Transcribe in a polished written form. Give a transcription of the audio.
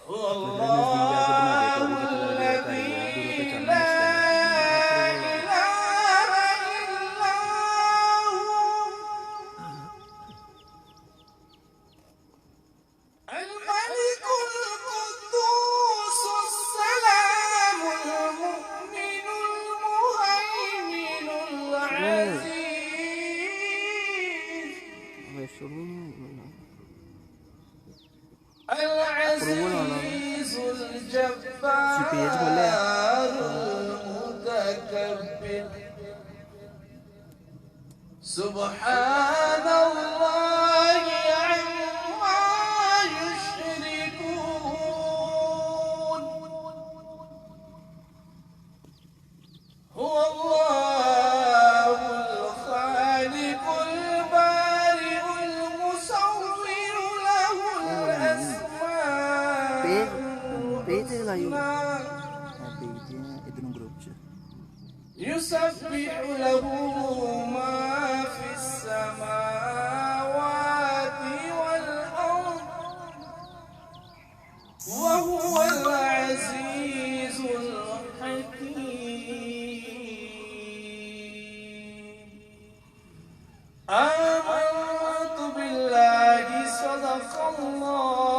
هو मतलब तेरे नज़दीक जाके बना दे तो الله अभी पता लगे यार तारी الذي बहुत दूरों पे चलना لا मुश्किल है अप्रूवल वाला إله إلا هو الملك القدوس السلام المؤمن المهيمن शुरू नहीं हुई العزيز भाई शुरू नहीं हुई अप्रूवल वाला ना العزيز किसी पेज खोले है الجبار المتكبر سبحان الله عما يشركون هو الله الخالق البارئ المصور له ये वाला नहीं है الأسماء पेज पेज लाई हुई الحسنى है पेज है इधर ग्रुप च يسبح له ما في السماوات والأرض وهو العزيز الحكيم آمنت بالله صدق الله